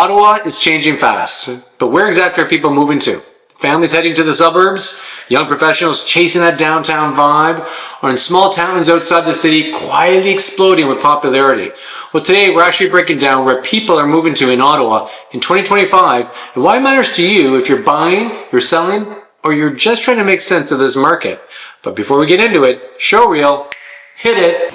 Ottawa is changing fast, but where exactly are people moving to? Families heading to the suburbs, young professionals chasing that downtown vibe, or in small towns outside the city quietly exploding with popularity? Well, today we're actually breaking down where people are moving to in Ottawa in 2025 and why it matters to you if you're buying, you're selling, or you're just trying to make sense of this market. But before we get into it, show reel, hit it.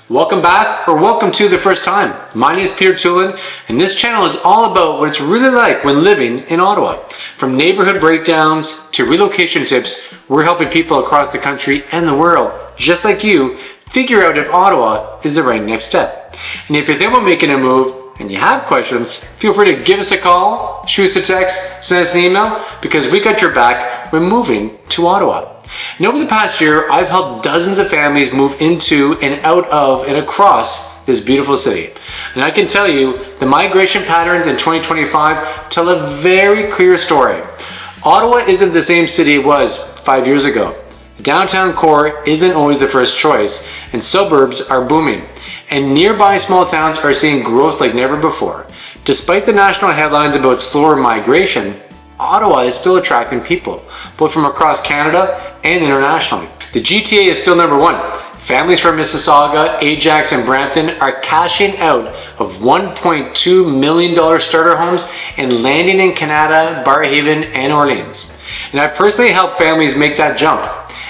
Welcome back, or welcome to the first time. My name is Peter Tulin, and this channel is all about what it's really like when living in Ottawa. From neighborhood breakdowns to relocation tips, we're helping people across the country and the world, just like you, figure out if Ottawa is the right next step. And if you're thinking about making a move and you have questions, feel free to give us a call, shoot us a text, send us an email, because we got your back when moving to Ottawa. And over the past year, I've helped dozens of families move into and out of and across this beautiful city. And I can tell you, the migration patterns in 2025 tell a very clear story. Ottawa isn't the same city it was 5 years ago. The downtown core isn't always the first choice, and suburbs are booming. And nearby small towns are seeing growth like never before. Despite the national headlines about slower migration, Ottawa is still attracting people, both from across Canada and internationally. The GTA is still number one. Families from Mississauga, Ajax, and Brampton are cashing out of $1.2 million starter homes and landing in Canada, Barrhaven, and Orleans. And I personally help families make that jump.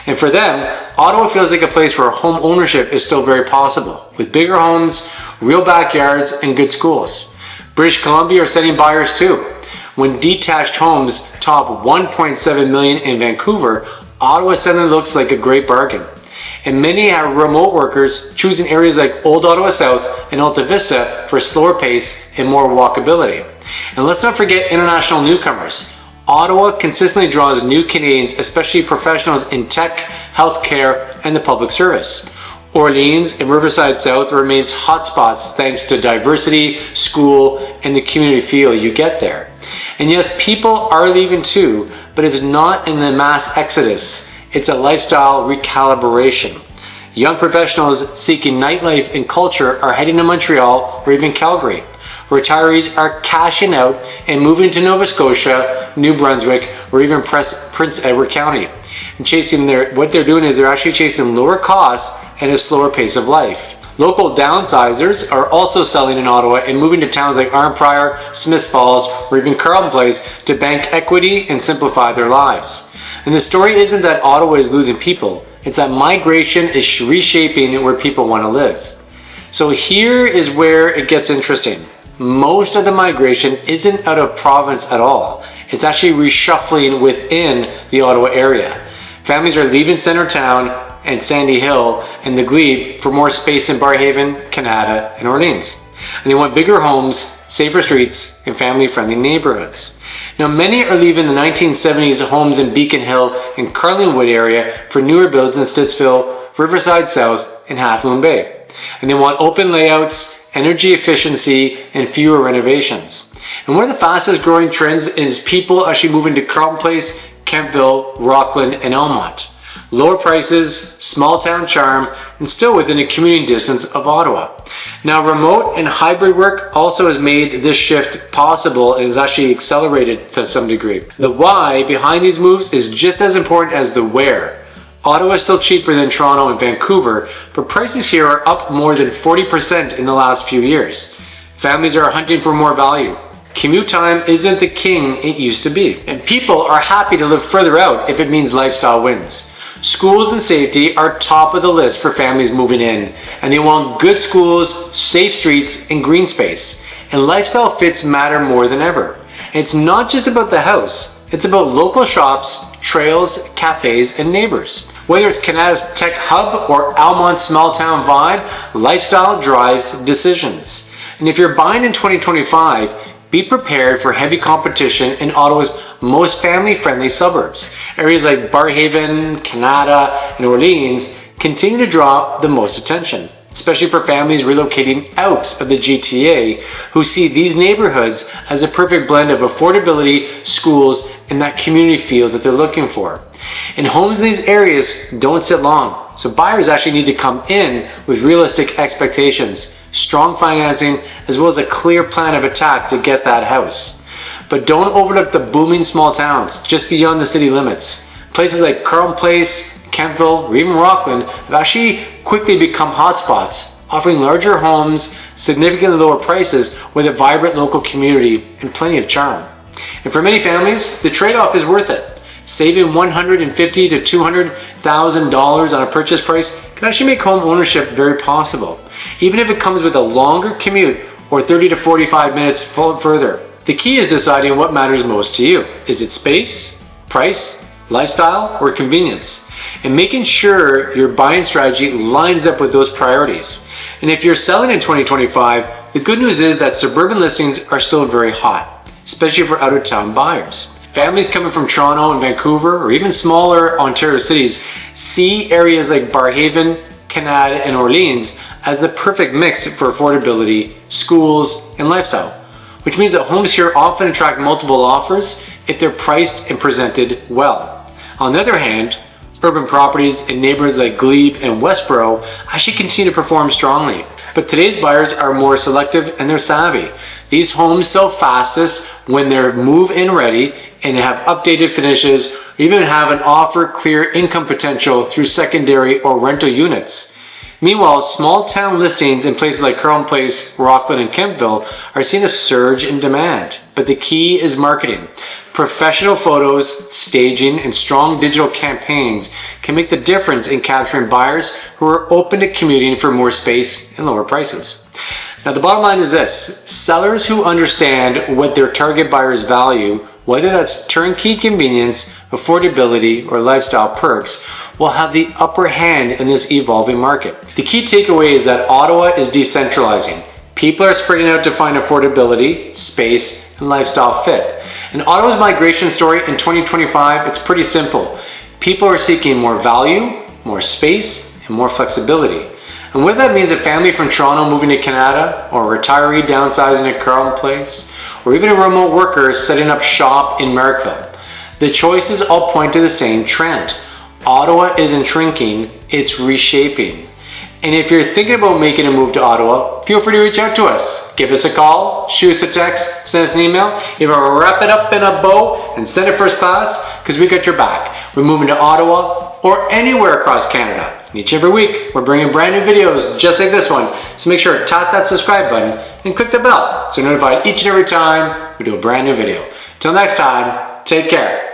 And for them, Ottawa feels like a place where home ownership is still very possible, with bigger homes, real backyards, and good schools. British Columbia are sending buyers too. When detached homes top $1.7 million in Vancouver, Ottawa suddenly looks like a great bargain. And many are remote workers choosing areas like Old Ottawa South and Alta Vista for slower pace and more walkability. And let's not forget international newcomers. Ottawa consistently draws new Canadians, especially professionals in tech, healthcare, and the public service. Orleans and Riverside South remains hotspots thanks to diversity, school, and the community feel you get there. And yes, people are leaving too, but it's not in the mass exodus. It's a lifestyle recalibration. Young professionals seeking nightlife and culture are heading to Montreal or even Calgary. Retirees are cashing out and moving to Nova Scotia, New Brunswick, or even Prince Edward County. And what they're doing is they're actually chasing lower costs and a slower pace of life. Local downsizers are also selling in Ottawa and moving to towns like Arnprior, Smiths Falls, or even Carleton Place to bank equity and simplify their lives. And the story isn't that Ottawa is losing people, it's that migration is reshaping where people want to live. So here is where it gets interesting. Most of the migration isn't out of province at all. It's actually reshuffling within the Ottawa area. Families are leaving Centertown and Sandy Hill and the Glebe for more space in Barrhaven, Canada, and Orleans. And they want bigger homes, safer streets, and family-friendly neighborhoods. Now, many are leaving the 1970s homes in Beacon Hill and Carlingwood area for newer builds in Stittsville, Riverside South, and Half Moon Bay. And they want open layouts, energy efficiency, and fewer renovations. And one of the fastest growing trends is people actually moving to Carleton Place, Kentville, Rockland, and Elmont. Lower prices, small town charm, and still within a commuting distance of Ottawa. Now, remote and hybrid work also has made this shift possible and is actually accelerated to some degree. The why behind these moves is just as important as the where. Ottawa is still cheaper than Toronto and Vancouver, but prices here are up more than 40% in the last few years. Families are hunting for more value. Commute time isn't the king it used to be, and people are happy to live further out if it means lifestyle wins. Schools and safety are top of the list for families moving in, and they want good schools, safe streets, and green space. And lifestyle fits matter more than ever. And it's not just about the house, it's about local shops, trails, cafes, and neighbors. Whether it's Canada's tech hub or Almont's small town vibe, lifestyle drives decisions. And if you're buying in 2025, be prepared for heavy competition in Ottawa's most family-friendly suburbs. Areas like Barrhaven, Canada, and Orleans continue to draw the most attention. especially for families relocating out of the GTA who see these neighborhoods as a perfect blend of affordability, schools, and that community feel that they're looking for. And homes in these areas don't sit long, so buyers actually need to come in with realistic expectations, strong financing, as well as a clear plan of attack to get that house. But don't overlook the booming small towns just beyond the city limits. Places like Carleton Place, Kentville, or even Rockland have actually quickly become hotspots, offering larger homes, significantly lower prices, with a vibrant local community and plenty of charm. And for many families, the trade-off is worth it. Saving $150,000 to $200,000 on a purchase price can actually make home ownership very possible, even if it comes with a longer commute or 30 to 45 minutes further. The key is deciding what matters most to you. Is it space, price, lifestyle, or convenience? And making sure your buying strategy lines up with those priorities. And if you're selling in 2025, the good news is that suburban listings are still very hot, especially for out-of-town buyers. Families coming from Toronto and Vancouver, or even smaller Ontario cities, see areas like Barrhaven, Canada, and Orleans as the perfect mix for affordability, schools, and lifestyle, which means that homes here often attract multiple offers if they're priced and presented well. On the other hand, urban properties in neighborhoods like Glebe and Westboro actually continue to perform strongly. But today's buyers are more selective and they're savvy. These homes sell fastest when they're move-in ready and they have updated finishes, or even have an offer clear income potential through secondary or rental units. Meanwhile, small town listings in places like Carleton Place, Rockland, and Kentville are seeing a surge in demand. But the key is marketing. Professional photos, staging, and strong digital campaigns can make the difference in capturing buyers who are open to commuting for more space and lower prices. Now, the bottom line is this: sellers who understand what their target buyers value, whether that's turnkey convenience, affordability, or lifestyle perks, will have the upper hand in this evolving market. The key takeaway is that Ottawa is decentralizing. People are spreading out to find affordability, space, and lifestyle fit. And Ottawa's migration story in 2025, it's pretty simple. People are seeking more value, more space, and more flexibility. And whether that means a family from Toronto moving to Canada, or a retiree downsizing at Carleton Place, or even a remote worker setting up shop in Marrickville, the choices all point to the same trend. Ottawa isn't shrinking, it's reshaping. And if you're thinking about making a move to Ottawa, feel free to reach out to us. Give us a call, shoot us a text, send us an email. If I wrap it up in a bow and send it first class, because we got your back. We're moving to Ottawa or anywhere across Canada. And each every week, we're bringing brand new videos just like this one. So make sure to tap that subscribe button and click the bell so you're notified each and every time we do a brand new video. Till next time, take care.